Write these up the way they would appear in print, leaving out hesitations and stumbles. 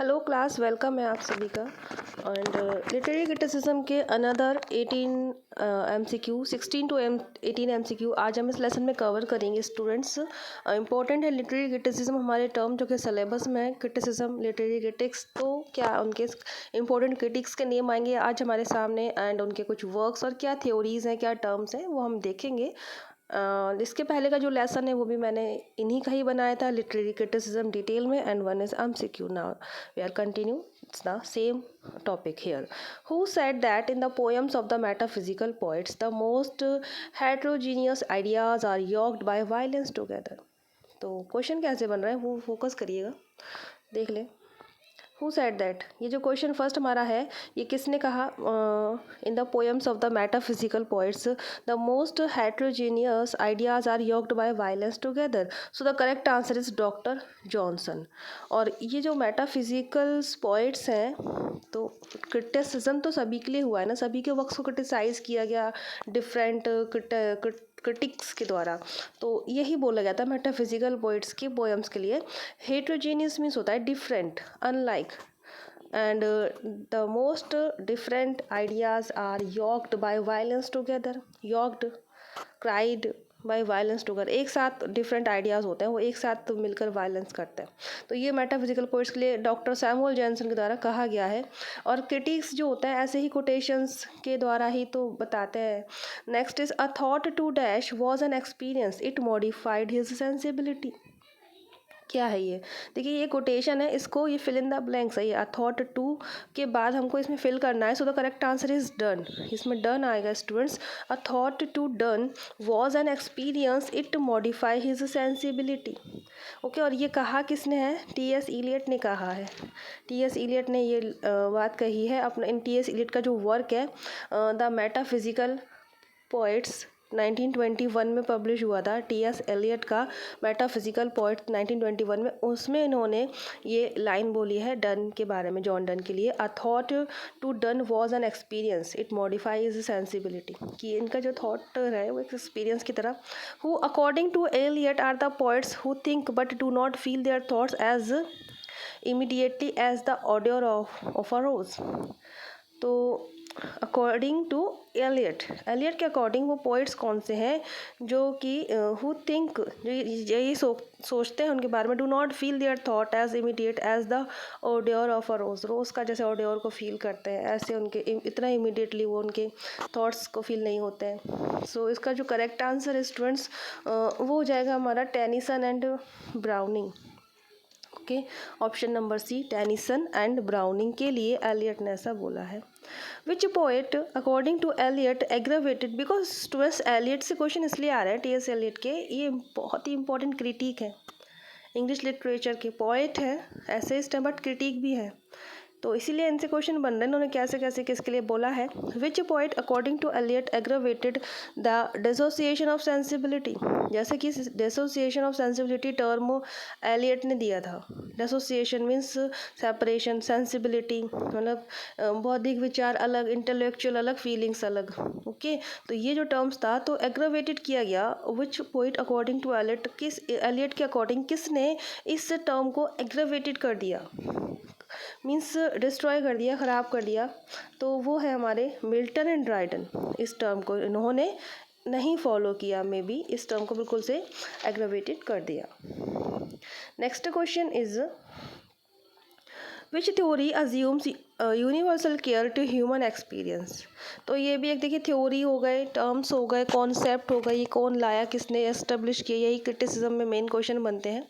Hello class, welcome है आप सभी का। एंड लिटरेरी क्रिटिसिज्म के अनदर 18 MCQ 16 to 18 MCQ आज हम इस लेसन में कवर करेंगे स्टूडेंट्स। इंपॉर्टेंट है लिटरेरी क्रिटिसिज्म, हमारे टर्म जो कि सिलेबस में है। क्रिटिसिज्म, लिटरेरी क्रिटिक्स, तो क्या उनके इंपॉर्टेंट क्रिटिक्स के नेम आएंगे आज हमारे सामने एंड उनके कुछ वर्क्स और क्या थ्योरीज हैं, क्या टर्म्स हैं, वो हम देखेंगे। इसके पहले का जो लेसन है वो भी मैंने इन्हीं का ही बनाया था, लिटरेरी क्रिटिसिज्म डिटेल में, and one is MCQ। Now we are continue, it's the same topic here. Who said that in the poems of the metaphysical poets the most heterogeneous ideas are yoked by violence together? तो question कैसे बन रहा है वो focus करिएगा, देख लें। Who said that, ये जो क्वेश्चन फर्स्ट हमारा है, ये किसने कहा? In the poems of the metaphysical poets the most heterogeneous ideas are yoked by violence together. So the correct answer is doctor Johnson. और ये जो मेटाफिजिकल पोइट्स हैं, तो क्रिटिसिज्म तो सभी के लिए हुआ है ना, सभी के वर्क्स को क्रिटिसाइज किया गया डिफरेंट क्रिटिक्स के द्वारा। तो यही बोला गया था मेटाफिजिकल पोइट्स के पोएम्स के लिए। हेट्रोजीनियस मीन्स होता है different, unlike, and the most different ideas are yoked by violence together. Yoked, cried by violence together, एक साथ डिफरेंट आइडियाज़ होते हैं, वो एक साथ मिलकर वायलेंस करते हैं। तो ये मेटाफिजिकल पोइट्स के लिए डॉक्टर सैमुअल जॉनसन के द्वारा कहा गया है। और क्रिटिक्स जो होता है ऐसे ही कोटेशंस के द्वारा ही तो बताते हैं। Next is a thought to dash was an experience, it modified his sensibility. क्या है ये? देखिए ये कोटेशन है, इसको ये फिल इन द ब्लैंक्स है। ये अ थॉट टू के बाद हमको इसमें फिल करना है। So the correct answer is Donne. इसमें डन आएगा students. A thought to Donne was an experience, it modify his sensibility. Okay, और ये कहा किसने है? T.S. इलियट ने कहा है। T.S. इलियट ने ये बात कही है। अपना इन T.S. इलियट का जो वर्क है द मेटाफिजिकल पोइट्स 1921 में पब्लिश हुआ था। T.S. एलियट का मेटाफिजिकल पोइट 1921 में, उसमें इन्होंने ये लाइन बोली है डन के बारे में, जॉन डन के लिए। A thought to Donne was an experience, it modifies sensibility, कि इनका जो थॉट है वो एक एक्सपीरियंस की तरह। Who according to Eliot are the poets who think but do not feel their thoughts as immediately as the odour of a rose. तो according to Eliot, Eliot के अकॉर्डिंग वो पोइट्स कौन से हैं जो कि हु थिंक, जो यही सोचते हैं उनके बारे में, do not feel their thought as immediate as the odour of a rose. Rose का जैसे ऑडियर को फील करते हैं, ऐसे उनके इतना इमीडिएटली वो उनके थॉट्स को फील नहीं होते हैं। सो इसका जो करेक्ट आंसर है स्टूडेंट्स वो हो जाएगा हमारा Tennyson and Browning. Okay, option number C, Tennyson and Browning के लिए एलियट ने ऐसा बोला है। Which poet according to Eliot aggravated, because students Eliot से क्वेश्चन इसलिए आ रहे हैं T.S. एलियट के, ये बहुत ही इंपॉर्टेंट क्रिटिक है, इंग्लिश लिटरेचर के पोएट है, एसेइस्ट है, बट क्रिटिक भी है। तो इसीलिए इनसे क्वेश्चन बन रहे हैं, इन्होंने कैसे कैसे किसके लिए बोला है। Which poet according to Eliot aggravated the dissociation of sensibility, जैसे कि dissociation of sensibility term Eliot ने दिया था। डिसोसिएशन मीन्स सेपरेशन, सेंसिबिलिटी मतलब बौद्धिक विचार अलग, इंटेलेक्चुअल अलग, फीलिंग्स अलग। ओके, तो ये जो टर्म्स था तो एग्रावेटेड किया गया। विच पोइट अकॉर्डिंग टू एलियट, किस एलियट के अकॉर्डिंग किसने इस टर्म को एग्रावेटेड कर दिया, मीन्स डिस्ट्रॉय कर दिया, ख़राब कर दिया, तो वो है हमारे मिल्टन एंड ड्राइडन। इस टर्म को इन्होंने नहीं फॉलो किया, मे बी इस टर्म को बिल्कुल से एग्रावेटेड कर दिया। Next question is which theory assumes universal care to human experience. तो ये भी एक देखिए थ्योरी हो गए, टर्म्स हो गए, कॉन्सेप्ट हो गए, ये कौन लाया, किसने एस्टेब्लिश किया, यही क्रिटिसिज्म में मेन क्वेश्चन बनते हैं।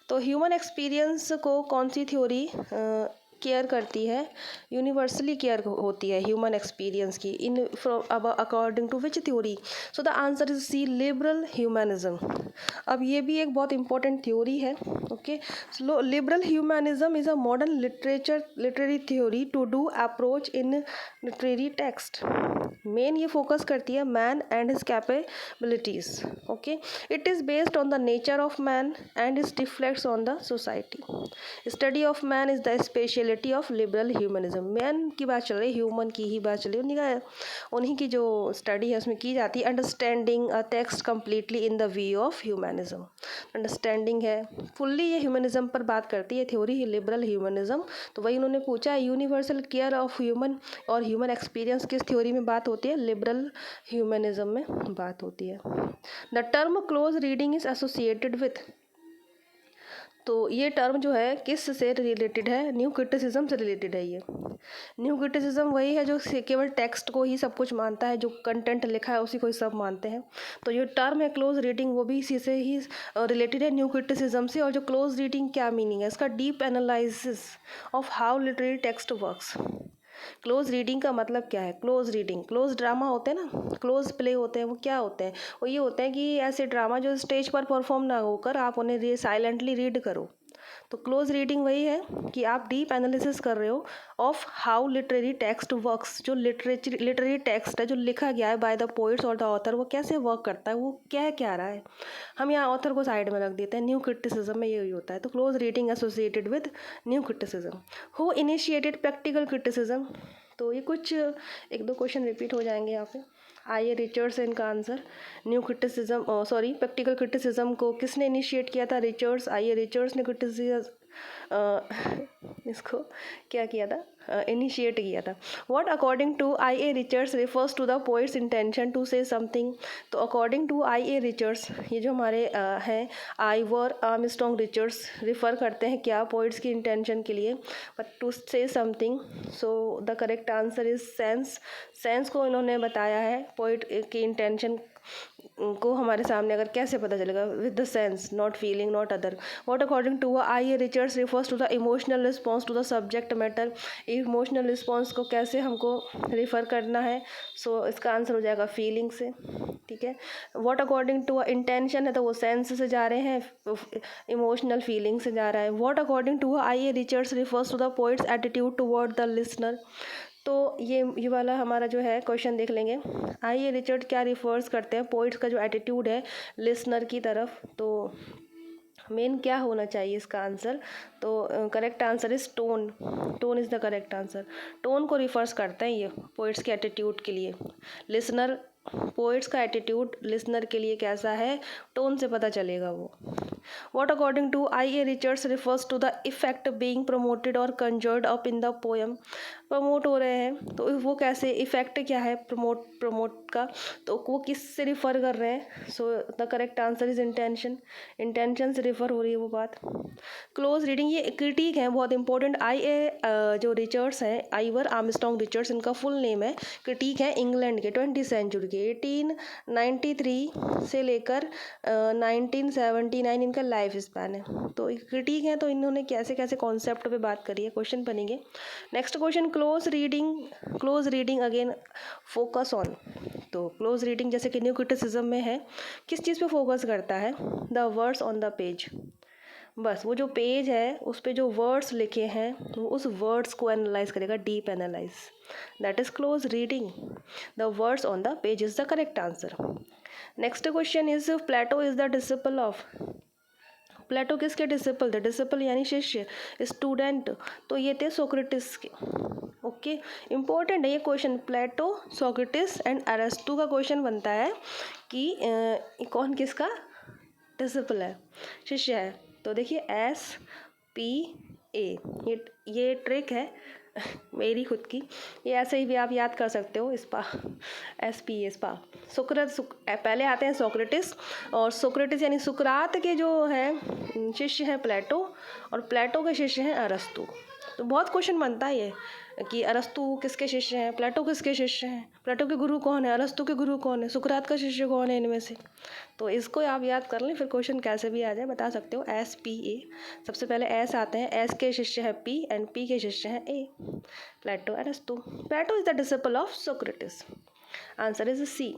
तो ह्यूमन एक्सपीरियंस को कौन सी थ्योरी केयर करती है? यूनिवर्सली केयर होती है ह्यूमन एक्सपीरियंस की, इन अब according to which theory. So the answer is C, liberal humanism. अब ये भी एक बहुत इंपॉर्टेंट थ्योरी है। Okay, so liberal humanism is a modern literary theory to do approach in literary text. Main ये फोकस करती है man and his capabilities. Okay, it is based on the nature of man and it reflects on the society. Study of man is the speciality of liberal humanism. Man की बात चल रही है, human की ही बात चल रही है, उन्हीं की जो स्टडी है उसमें की जाती है. Understanding a text completely in the view of humanism. Understanding है फुल्ली, ये ह्यूमनिज्म पर बात करती है, थ्योरी है लिबरल ह्यूमनिज्म. तो वही उन्होंने पूछा, यूनिवर्सल केयर ऑफ ह्यूमन और ह्यूमन एक्सपीरियंस किस थ्योरी में बात होती है? लिबरल ह्यूमनिज्म में बात होती है. The term close reading is associated with. तो ये टर्म जो है किस से रिलेटेड है? न्यू क्रिटिसिज्म से रिलेटेड है. ये न्यू क्रिटिसिज्म वही है जो केवल टेक्स्ट को ही सब कुछ मानता है, जो कंटेंट लिखा है उसी को ही सब मानते हैं. तो ये टर्म है क्लोज रीडिंग, वो भी इसी से ही रिलेटेड है, न्यू क्रिटिसिज्म से. और जो क्लोज रीडिंग क्या मीनिंग है इसका? Deep analysis of how literary text works. Close reading का मतलब क्या है? क्लोज रीडिंग, क्लोज ड्रामा होते हैं ना, क्लोज प्ले होते हैं, वो क्या होते हैं? वो ये होते हैं कि ऐसे ड्रामा जो स्टेज पर परफॉर्म ना होकर आप उन्हें साइलेंटली रीड करो. तो क्लोज रीडिंग वही है कि आप डीप एनालिसिस कर रहे हो of how literary text works. जो लिटरेरी टेक्स्ट है जो लिखा गया है बाय द पोइट्स और द ऑथर, वो कैसे वर्क करता है, वो क्या रहा है. हम यहाँ ऑथर को साइड में रख देते हैं. न्यू क्रिटिसिज्म में यही होता है. तो close reading associated with new criticism. Who initiated practical criticism. तो ये कुछ एक दो क्वेश्चन रिपीट हो जाएंगे यहाँ पे. आइए रिचर्ड्स इनका answer. New criticism practical criticism को किसने इनिशिएट किया था? रिचर्ड्स. आइए रिचर्ड्स ने इसको क्या किया था? इनिशिएट किया था. What according to I A Richards refers to the poets intention to say something. तो according to I A Richards, ये जो हमारे हैं आइवर आर्मस्ट्रॉन्ग रिचर्ड्स, रिफ़र करते हैं क्या? पोइट्स की इंटेंशन के लिए, but to say something. So the correct answer is sense. Sense को इन्होंने बताया है. पोइट की इंटेंशन को हमारे सामने अगर कैसे पता चलेगा? With the sense, not feeling, not other. What according to I A Richards refers to the emotional response to the subject matter. Emotional response को कैसे हमको रिफ़र करना है? सो इसका आंसर हो जाएगा फीलिंग से. ठीक है. व्हाट अकॉर्डिंग टू इंटेंशन है तो वो सेंस से जा रहे हैं, इमोशनल फीलिंग से जा रहा है. What according to I A Richards refers to the poet's attitude toward the listener. तो ये वाला हमारा जो है क्वेश्चन देख लेंगे. आइए रिचर्ड क्या रिफर्स करते हैं? पोइट्स का जो एटीट्यूड है लिसनर की तरफ. तो मेन क्या होना चाहिए इसका आंसर? तो correct answer is tone. Tone is the correct answer. Tone को रिफर्स करते हैं ये पोइट्स के एटीट्यूड के लिए. लिसनर, पोइट्स का एटीट्यूड लिसनर के लिए कैसा है, टोन से पता चलेगा वो. What according to I.A. Richards refers to the effect being promoted or conjured up in the poem. Promote हो रहे हैं तो वो कैसे, इफेक्ट क्या है प्रमोट का, तो वो किस से रिफ़र कर रहे हैं? सो the correct answer is intention. Intention से रिफ़र हो रही है वो बात. क्लोज रीडिंग ये क्रिटिक है, बहुत इंपॉर्टेंट. जो रिचर्ड्स हैं, आइवर आर्मस्ट्रॉन्ग रिचर्ड्स, इनका फुल नेम है. क्रिटिक है इंग्लैंड के, 20वीं सेंचुरी के. 1893 से लेकर 1979 इनका लाइफ स्पैन है. तो क्रिटिक है, तो इन्होंने कैसे कैसे कॉन्सेप्ट पे बात करी है, क्वेश्चन बनेंगे. Next question, close reading again focus on. तो क्लोज रीडिंग जैसे कि न्यू क्रिटिसिज्म में है, किस चीज़ पे फोकस करता है? The words on the page. बस वो जो पेज है उस पे जो वर्ड्स लिखे हैं वो उस वर्ड्स को एनालाइज करेगा, deep analyse. That is close reading. The words on the page is the correct answer. Next question is Plato is the disciple of. Plato किसके डिसिपल थे? डिसिपल यानी शिष्य, स्टूडेंट. तो ये थे सोक्रेटिस के. ओके, इम्पोर्टेंट है ये question. Plato, Socrates and Aristotle का क्वेश्चन बनता है कि कौन किसका डिसिपल है, शिष्य है. तो देखिए SPA, ये ट्रिक है मेरी खुद की. ये ऐसे ही भी आप याद कर सकते हो. SPA spa. पहले आते हैं सोक्रेटिस, और सोक्रेटिस यानी सुकरात के जो है शिष्य हैं प्लेटो, और प्लेटो के शिष्य हैं अरस्तु. तो बहुत क्वेश्चन बनता है ये कि अरस्तु किसके शिष्य हैं, प्लेटो किसके शिष्य हैं, प्लेटो के गुरु कौन है, अरस्तु के गुरु कौन है, सुकरात का शिष्य कौन है इनमें से. तो इसको आप याद कर लें, फिर क्वेश्चन कैसे भी आ जाए बता सकते हो. SPA, सबसे पहले S आते हैं, S के शिष्य है P एंड P के शिष्य हैं A. प्लेटो, अरस्तु. Plato is the disciple of Socrates. Answer is C.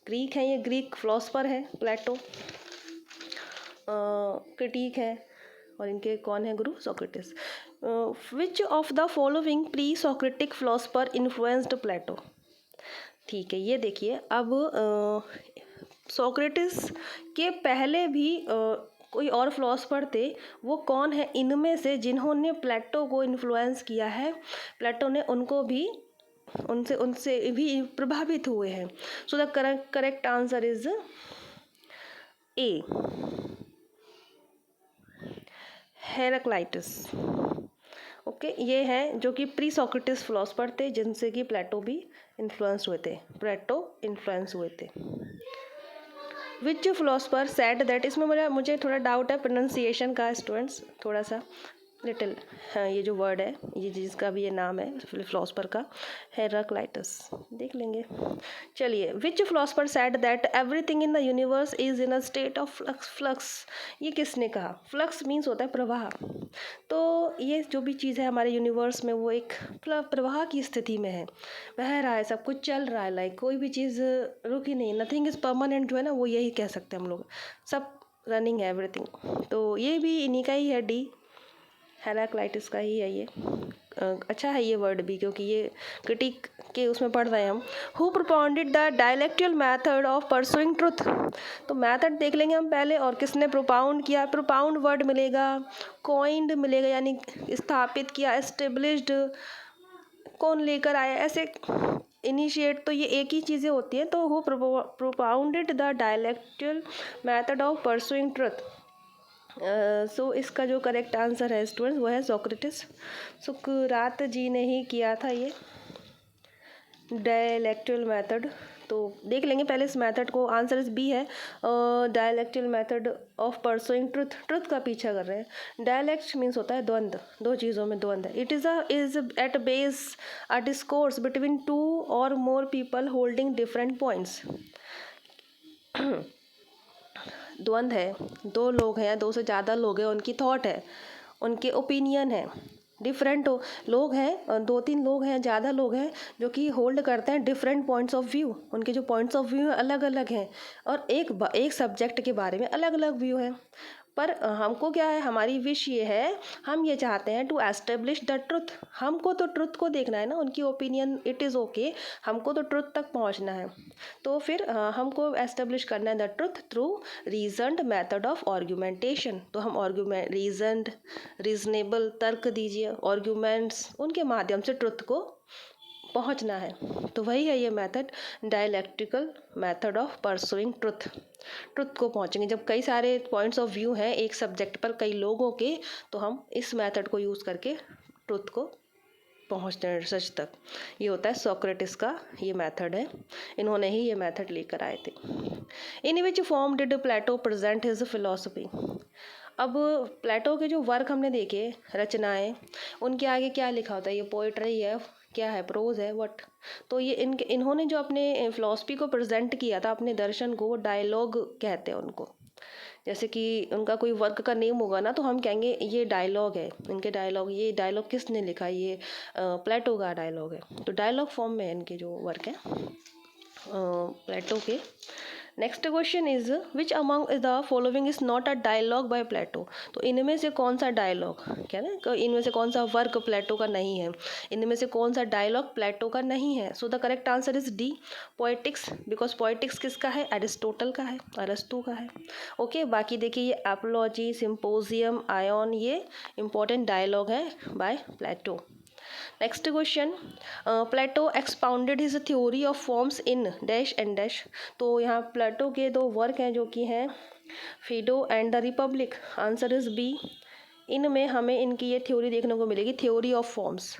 Greek है, ये ग्रीक फिलोसफर है प्लेटो. क्रिटिक है, और इनके कौन है गुरु? Socrates. Which of the following pre Socratic philosopher influenced Plato. ठीक है, ये देखिए अब सोक्रेटिस के पहले भी कोई और फिलोसफर थे, वो कौन है इनमें से जिन्होंने प्लेटो को इन्फ्लुएंस किया है, प्लेटो ने उनको भी उनसे उनसे भी प्रभावित हुए हैं। सो the correct answer is a, Heraclitus. Okay, ये हैं जो कि प्री सोक्रेटिस फिलोसफर थे जिनसे कि प्लेटो भी इन्फ्लुएंस हुए थे, विच फिलोसफर सेड दैट, इसमें मुझे थोड़ा डाउट है प्रोनाउंसिएशन का स्टूडेंट्स, थोड़ा सा लिटिल, हाँ ये जो वर्ड है ये जिसका भी ये नाम है फिलोसफर का, हेराक्लाइटस, देख लेंगे। चलिए, which philosopher said that everything in the universe is in a state of flux, ये किसने कहा? फ्लक्स मीन्स होता है प्रवाह, तो ये जो भी चीज़ है हमारे यूनिवर्स में वो एक प्रवाह की स्थिति में है, बह रहा है, सब कुछ चल रहा है, लाइक कोई भी चीज़ रुकी नहीं, नथिंग इज़ परमानेंट, जो है ना वो यही कह सकते हैं हम लोग, सब रनिंग है एवरीथिंग। तो ये भी इन्हीं का ही है, डी, हेराक्लाइटिस का ही है ये। अच्छा है ये वर्ड भी, क्योंकि ये क्रिटिक के उसमें पढ़ रहे हैं हम। Who propounded the dialectical method of pursuing truth, तो मेथड देख लेंगे हम पहले, और किसने प्रोपाउंड किया, प्रोपाउंड वर्ड मिलेगा, कॉइंड मिलेगा यानी स्थापित किया, एस्टेब्लिश्ड कौन लेकर आया, ऐसे इनिशिएट, तो ये एक ही चीज़ें होती हैं। तो who propounded the dialectical method of pursuing truth, so इसका जो करेक्ट आंसर है स्टूडेंट्स वो है सोक्रेटिस, सुकरात जी ने ही किया था ये डायलेक्चुअल मेथड। तो देख लेंगे पहले इस मेथड को, आंसर इस बी है, dialectical method of pursuing truth, truth का पीछा कर रहे हैं। डायलेक्ट मीन्स होता है द्वंद्व, दो चीज़ों में द्वंद्व है। It is at base a discourse between two or more people holding different points, द्वंद्व है, दो लोग हैं, दो से ज़्यादा लोग हैं, उनकी थॉट है, उनके ओपिनियन है, डिफरेंट लोग हैं, दो तीन लोग हैं, ज़्यादा लोग हैं जो कि होल्ड करते हैं डिफरेंट पॉइंट्स ऑफ व्यू, उनके जो पॉइंट्स ऑफ व्यू अलग अलग हैं, और एक सब्जेक्ट के बारे में अलग अलग व्यू है। पर हमको क्या है, हमारी विश ये है, हम ये चाहते हैं टू एस्टेब्लिश द ट्रुथ, हमको तो ट्रुथ को देखना है ना, उनकी ओपिनियन इट इज़ ओके, हमको तो ट्रुथ तक पहुंचना है। तो फिर हमको एस्टेब्लिश करना है the truth through reasoned method of argumentation, तो हम रीजन्ड, रीजनेबल तर्क दीजिए, आर्ग्यूमेंट्स, उनके माध्यम से ट्रुथ को पहुंचना है। तो वही है ये method, dialectical method of pursuing truth, truth को पहुंचेंगे। जब कई सारे पॉइंट्स ऑफ व्यू हैं एक सब्जेक्ट पर कई लोगों के, तो हम इस मेथड को यूज़ करके ट्रुथ को पहुंचते हैं सच तक। ये होता है सोक्रेटिस का ये मेथड है, इन्होंने ही ये मेथड लेकर आए थे। In which form did Plato present his philosophy, अब प्लेटो के जो वर्क हमने देखे, रचनाएं, उनके आगे क्या लिखा होता है, ये पोइट्री है, क्या है, प्रोज है, व्हाट, तो ये इन्होंने जो अपने फिलॉसफी को प्रेजेंट किया था, अपने दर्शन को, डायलॉग कहते हैं उनको। जैसे कि उनका कोई वर्क का नेम होगा ना, तो हम कहेंगे ये डायलॉग है, इनके डायलॉग, ये डायलॉग किसने लिखा, ये प्लेटो का डायलॉग है, तो डायलॉग फॉर्म में इनके जो वर्क है प्लेटो के। Next question is which among the following is not a dialogue by Plato, तो इनमें से कौन सा डायलॉग, क्या ना, इनमें से कौन सा वर्क प्लेटो का नहीं है, इनमें से कौन सा डायलॉग प्लेटो का नहीं है। So the correct answer is D, poetics, because poetics किसका है, एरिस्टोटल का है, अरस्तु का है। ओके, बाकी देखिए ये एपोलॉजी, सिंपोजियम, आयोन, ये इंपॉर्टेंट डायलॉग है by Plato. Next question, Plato expounded his theory of forms in dash and dash, तो यहाँ प्लेटो के दो वर्क हैं जो कि हैं Phaedo and the Republic, answer is B. इनमें हमें इनकी ये थ्योरी देखने को मिलेगी, theory of forms,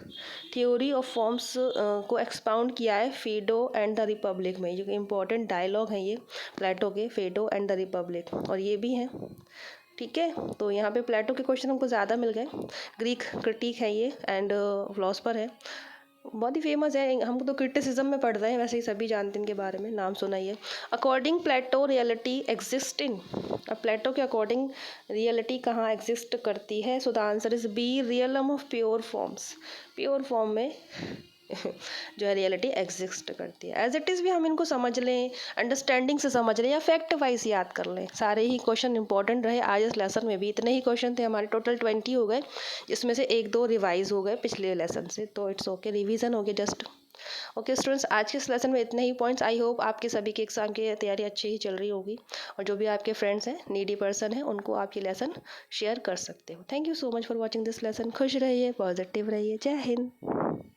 theory of forms को एक्सपाउंड किया है फिडो एंड द रिपब्लिक में, जो कि इंपॉर्टेंट डायलॉग हैं ये प्लेटो के, फिडो एंड द रिपब्लिक, और ये भी हैं। ठीक है, तो यहाँ पे प्लेटो के क्वेश्चन हमको ज़्यादा मिल गए, ग्रीक क्रिटिक है ये एंड फिलोसफर है, बहुत ही फेमस है, हम तो क्रिटिसिज्म में पढ़ रहे हैं, वैसे ही सभी जानते हैं इनके बारे में, नाम सुना ही है। According Plato reality exist in, अब प्लेटो के अकॉर्डिंग रियलिटी कहाँ एग्जिस्ट करती है, so the answer is B, realm of pure forms, pure form में जो है रियलिटी एग्जिस्ट करती है। एज इट इज़ भी हम इनको समझ लें, अंडरस्टैंडिंग से समझ लें, या फैक्ट वाइज याद कर लें, सारे ही क्वेश्चन इंपॉर्टेंट रहे। आज इस लेसन में भी इतने ही क्वेश्चन थे हमारे, टोटल 20 हो गए, जिसमें से 1-2 रिवाइज हो गए पिछले लेसन से, तो इट्स ओके, रिवीजन हो गया जस्ट। ओके स्टूडेंट्स, आज के इस लेसन में इतने ही पॉइंट्स। आई होप आपके सभी की एग्जाम की तैयारी अच्छी ही चल रही होगी, और जो भी आपके फ्रेंड्स हैं, नीडी पर्सन है, उनको आप ये लेसन शेयर कर सकते हो। Thank you so much for watching this lesson. खुश रहिए, पॉजिटिव रहिए। जय हिंद।